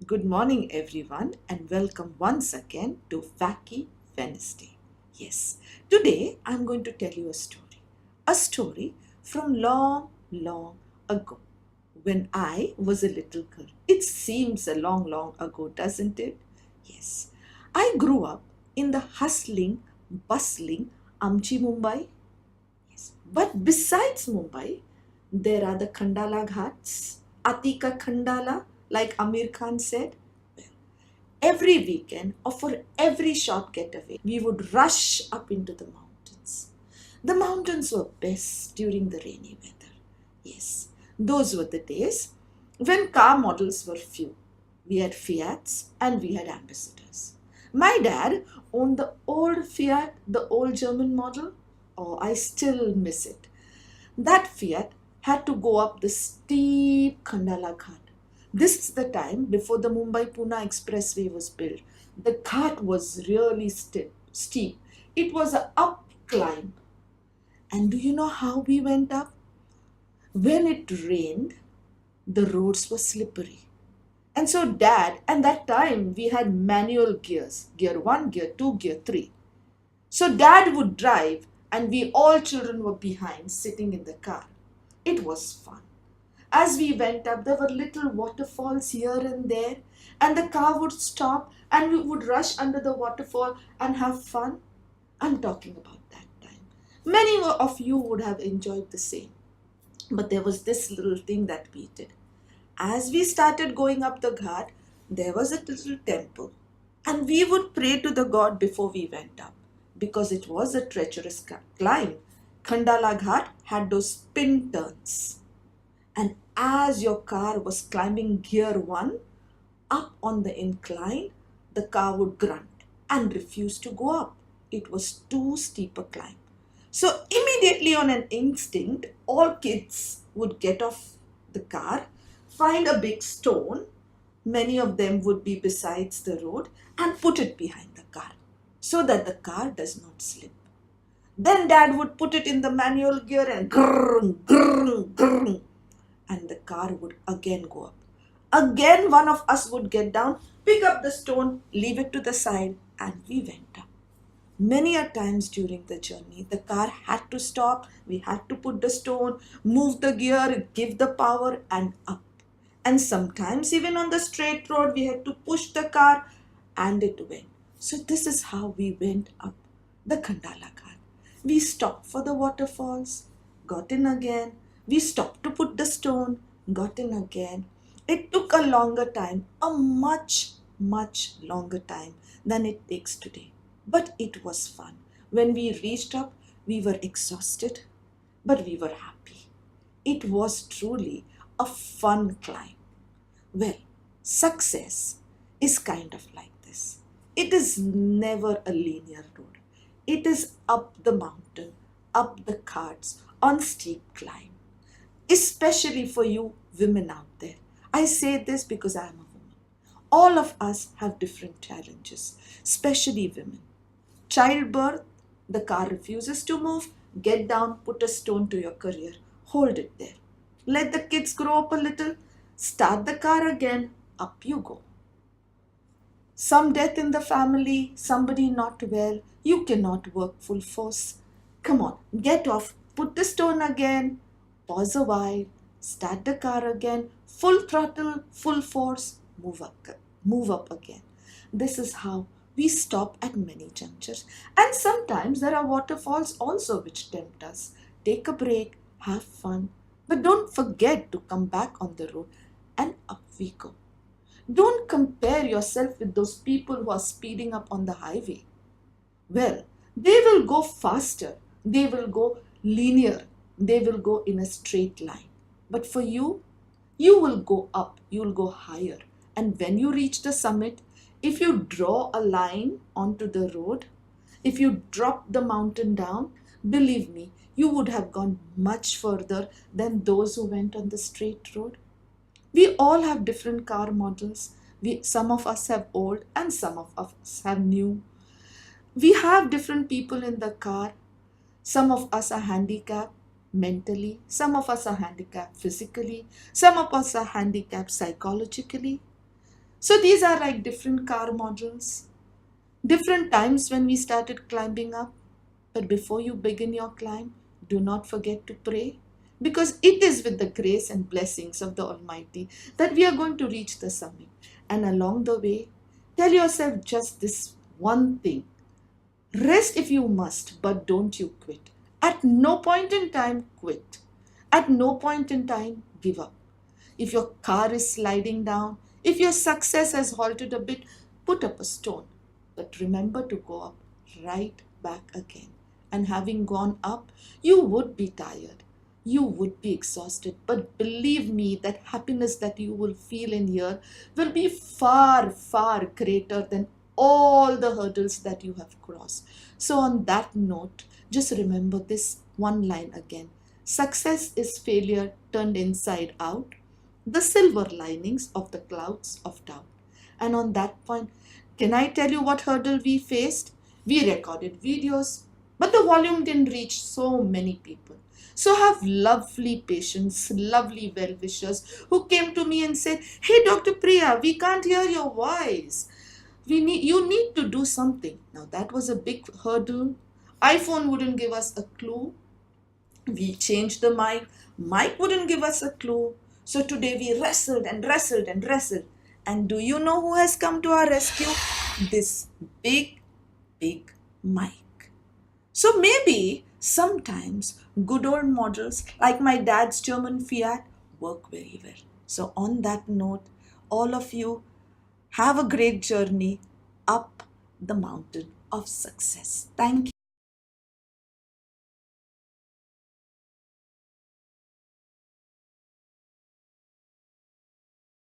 Good morning, everyone, and welcome once again to Wacky Wednesday. Yes, today I'm going to tell you a story from long, long ago when I was a little girl. It seems a long, long ago, doesn't it? Yes, I grew up in the hustling, bustling Amchi, Mumbai. Yes, but besides Mumbai, there are the Khandala Ghats, Atika Khandala, like Amir Khan said. Every weekend or for every short getaway, we would rush up into the mountains. The mountains were best during the rainy weather. Yes, those were the days when car models were few. We had Fiats and we had ambassadors. My dad owned the old Fiat, the old German model. Oh, I still miss it. That Fiat had to go up the steep Khandala Ghat. This is the time before the Mumbai-Pune Expressway was built. The ghat was really steep. It was an up climb. And do you know how we went up? When it rained, the roads were slippery. And so dad, and that time we had manual gears, gear 1, gear 2, gear 3. So dad would drive and we all children were behind sitting in the car. It was fun. As we went up, there were little waterfalls here and there, and the car would stop and we would rush under the waterfall and have fun. I'm talking about that time. Many of you would have enjoyed the same. But there was this little thing that we did. As we started going up the ghat, there was a little temple, and we would pray to the god before we went up because it was a treacherous climb. Khandala Ghat had those spin turns. And as your car was climbing gear 1 up on the incline, the car would grunt and refuse to go up. It was too steep a climb. So immediately on an instinct, all kids would get off the car, find a big stone, many of them would be besides the road, and put it behind the car so that the car does not slip. Then dad would put it in the manual gear and grrr, grrr, grrr, and the car would again go up. Again, one of us would get down, pick up the stone, leave it to the side, and we went up. Many a times during the journey, the car had to stop, we had to put the stone, move the gear, give the power, and up. And sometimes, even on the straight road, we had to push the car, and it went. So, this is how we went up the Khandala Ghat. We stopped for the waterfalls, got in again. We stopped to put the stone, got in again. It took a longer time, a much, much longer time than it takes today. But it was fun. When we reached up, we were exhausted, but we were happy. It was truly a fun climb. Well, success is kind of like this. It is never a linear road. It is up the mountain, up the carts, on steep climb. Especially for you women out there. I say this because I am a woman. All of us have different challenges, especially women. Childbirth, the car refuses to move, get down, put a stone to your career, hold it there. Let the kids grow up a little, start the car again, up you go. Some death in the family, somebody not well, you cannot work full force. Come on, get off, put the stone again, pause a while, start the car again, full throttle, full force, move up again. This is how we stop at many junctures. And sometimes there are waterfalls also which tempt us. Take a break, have fun, but don't forget to come back on the road, and up we go. Don't compare yourself with those people who are speeding up on the highway. Well, they will go faster, they will go linear, they will go in a straight line. But for you, you will go up, you will go higher. And when you reach the summit, if you draw a line onto the road, if you drop the mountain down, believe me, you would have gone much further than those who went on the straight road. We all have different car models. Some of us have old and some of us have new. We have different people in the car. Some of us are handicapped mentally. Some of us are handicapped physically. Some of us are handicapped psychologically. So these are like different car models, different times when we started climbing up. But before you begin your climb, do not forget to pray, because it is with the grace and blessings of the Almighty that we are going to reach the summit. And along the way, tell yourself just this one thing: rest if you must, but don't you quit. At no point in time, quit. At no point in time, give up. If your car is sliding down, if your success has halted a bit, put up a stone. But remember to go up right back again. And having gone up, you would be tired. You would be exhausted. But believe me, that happiness that you will feel in here will be far, far greater than all the hurdles that you have crossed. So, on that note, just remember this one line again: success is failure turned inside out, the silver linings of the clouds of doubt. And on that point, can I tell you what hurdle we faced? We recorded videos, but the volume didn't reach so many people. So have lovely patients, lovely well-wishers who came to me and said, "Hey, Dr. Priya, we can't hear your voice. You need to do something." Now that was a big hurdle. iPhone wouldn't give us a clue. We changed the mic. Mic wouldn't give us a clue. So today we wrestled and wrestled and wrestled. And do you know who has come to our rescue? This big, big mic. So maybe sometimes good old models like my dad's German Fiat work very well. So on that note, all of you have a great journey up the mountain of success. Thank you.